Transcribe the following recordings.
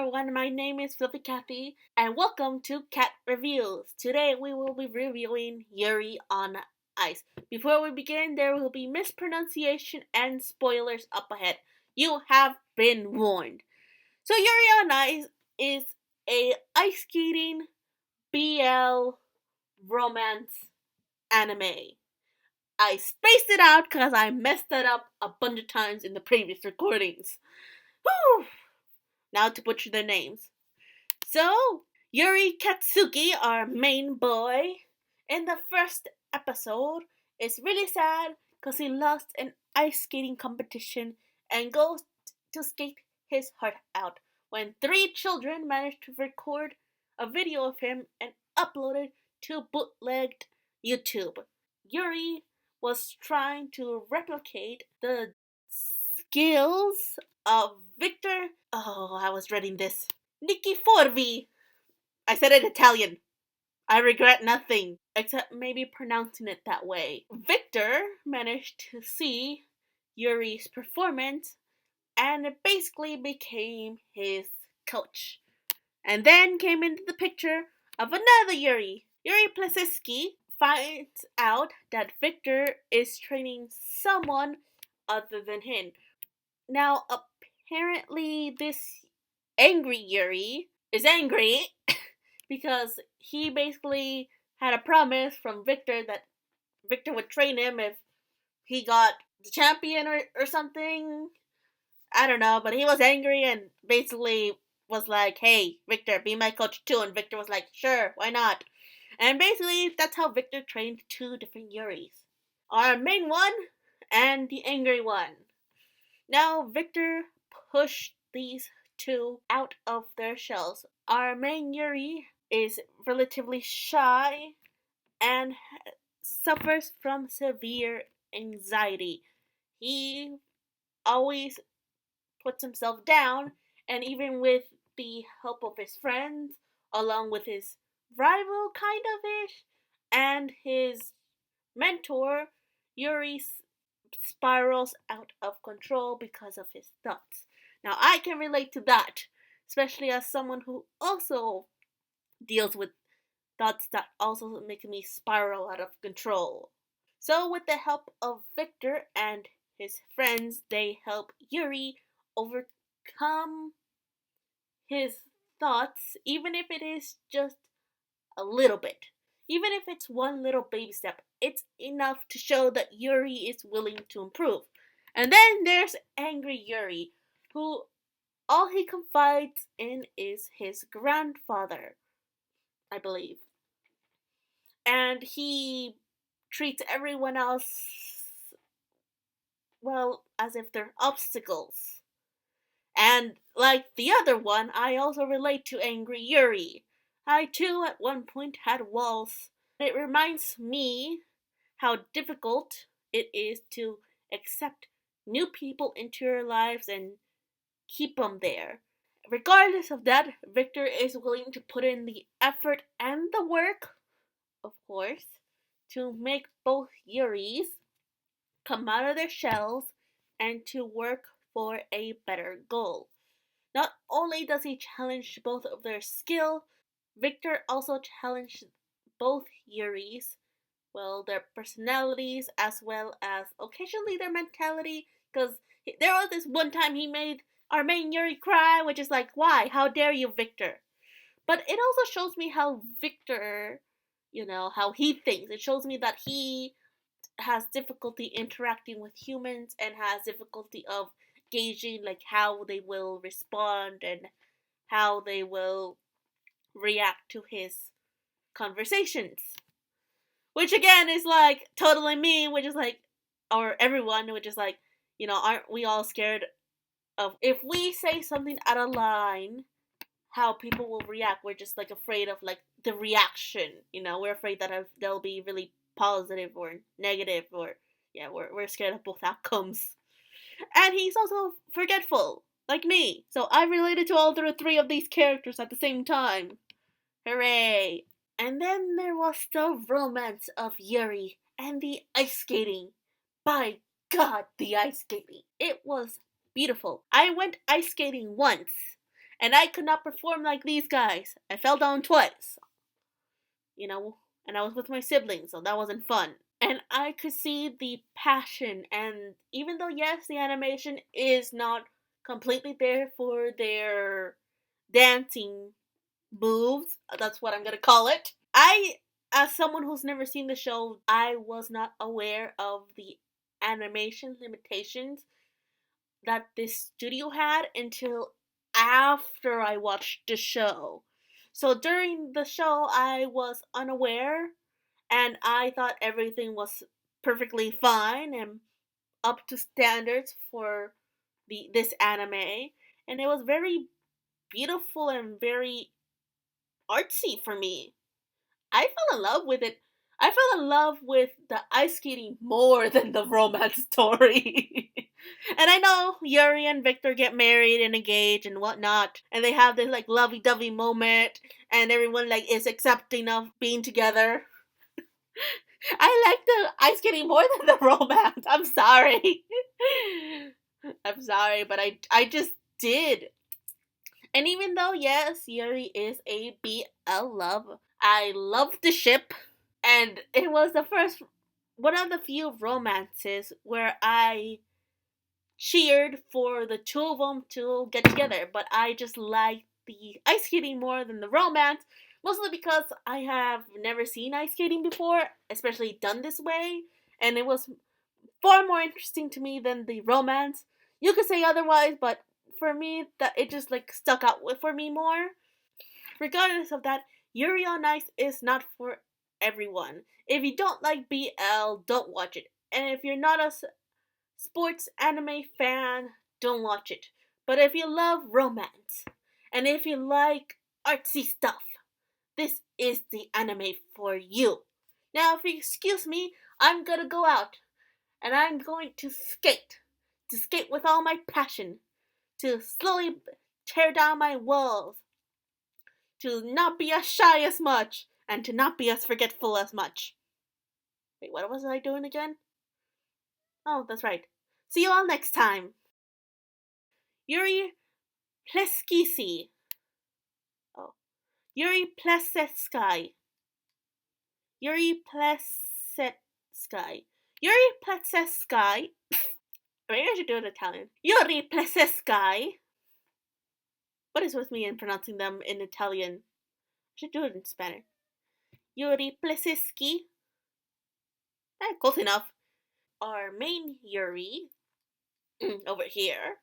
everyone, my name is FluffyKathy, and welcome to Cat Reviews. Today we will be reviewing Yuri on Ice. Before we begin, there will be mispronunciation and spoilers up ahead. You have been warned. So Yuri on Ice is a ice skating BL romance anime. I spaced it out because I messed it up a bunch of times in the previous recordings. Whew! Now to butcher their names. So, Yuri Katsuki, our main boy, in the first episode, is really sad because he lost an ice skating competition and goes to skate his heart out when 3 children managed to record a video of him and upload it to bootlegged YouTube. Yuri was trying to replicate the skills of Victor. Oh, I was dreading this. Nicky Forvi. I said it Italian. I regret nothing, except maybe pronouncing it that way. Victor managed to see Yuri's performance and it basically became his coach. And then came into the picture of another Yuri. Yuri Plasiski finds out that Victor is training someone other than him. Now, apparently, this angry Yuri is angry because he basically had a promise from Victor that Victor would train him if he got the champion or something. I don't know, but he was angry and basically was like, hey, Victor, be my coach too. And Victor was like, sure, why not? And basically, that's how Victor trained 2 different Yuris. Our main one and the angry one. Now, Victor pushed these 2 out of their shells. Our main Yuri is relatively shy and suffers from severe anxiety. He always puts himself down, and even with the help of his friends, along with his rival, kind of ish, and his mentor, Yuri spirals out of control because of his thoughts. Now, I can relate to that, especially as someone who also deals with thoughts that also make me spiral out of control. So, with the help of Victor and his friends, they help Yuri overcome his thoughts, even if it is just a little bit. Even if it's one little baby step, it's enough to show that Yuri is willing to improve. And then there's angry Yuri, who all he confides in is his grandfather, I believe. And he treats everyone else, well, as if they're obstacles. And like the other one, I also relate to angry Yuri. I too at one point had walls. It reminds me how difficult it is to accept new people into your lives and keep them there. Regardless of that, Victor is willing to put in the effort and the work, of course, to make both Yuris come out of their shells and to work for a better goal. Not only does he challenge both of their skill, Victor also challenged both Yuris, well, their personalities as well as occasionally their mentality, because there was this one time he made our main Yuri cry, which is like, why? How dare you, Victor? But it also shows me how Victor, how he thinks. It shows me that he has difficulty interacting with humans and has difficulty of gauging like how they will respond and how they will react to his conversations. Which again is like totally me, which is like, or everyone, which is like, aren't we all scared of if we say something out of line, how people will react? We're just like afraid of like the reaction, we're afraid that they'll be really positive or negative, or yeah, we're scared of both outcomes. And he's also forgetful, like me. So I related to all the 3 of these characters at the same time. Hooray! And then there was the romance of Yuri and the ice skating. By God, the ice skating. It was beautiful. I went ice skating once, And I could not perform like these guys. I fell down twice, you know, and I was with my siblings, so that wasn't fun. And I could see the passion, and even though, yes, the animation is not completely there for their dancing moves, that's what I'm gonna call it. As someone who's never seen the show, I was not aware of the animation limitations that this studio had until after I watched the show. So during the show, I was unaware and I thought everything was perfectly fine and up to standards for this anime, and it was very beautiful and very artsy for me. I fell in love with it. I fell in love with the ice skating more than the romance story. And I know Yuri and Victor get married and engaged and whatnot, and they have this like lovey-dovey moment, and everyone like is accepting of being together. I like the ice skating more than the romance. I'm sorry. I'm sorry, but I just did. And even though yes, Yuri is a BL love, I love the ship, and it was the first one of the few romances where I cheered for the two of them to get together, but I just liked the ice skating more than the romance, mostly because I have never seen ice skating before, especially done this way, and it was far more interesting to me than the romance. You could say otherwise, but for me, that it just like stuck out with for me more. Regardless of that, Yuri on Ice is not for everyone. If you don't like BL, don't watch it. And if you're not a sports anime fan, don't watch it. But if you love romance, and if you like artsy stuff, this is the anime for you. Now, if you excuse me, I'm gonna go out, and I'm going to skate with all my passion, to slowly tear down my walls, to not be as shy as much, and to not be as forgetful as much. Wait, what was I doing again? Oh, that's right. See you all next time. Yuri Pleskisi. Oh. Yuri Plesetsky. Yuri Plesetsky. Yuri Plesetsky. Maybe I should do it in Italian. Yuri Plesetsky. What is with me in pronouncing them in Italian? I should do it in Spanish. Yuri Plesetsky. Close enough. Our main Yuri, over here,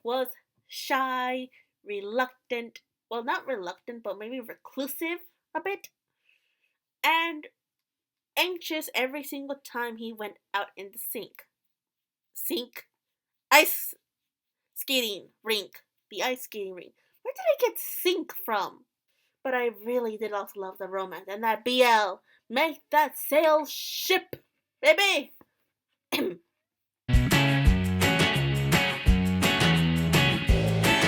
was shy, reluctant, well, not reluctant, but maybe reclusive a bit, and anxious every single time he went out in the sink. Sink? Ice skating rink. The ice skating rink. Where did I get sink from? But I really did also love the romance and that BL. Make that sail ship, baby!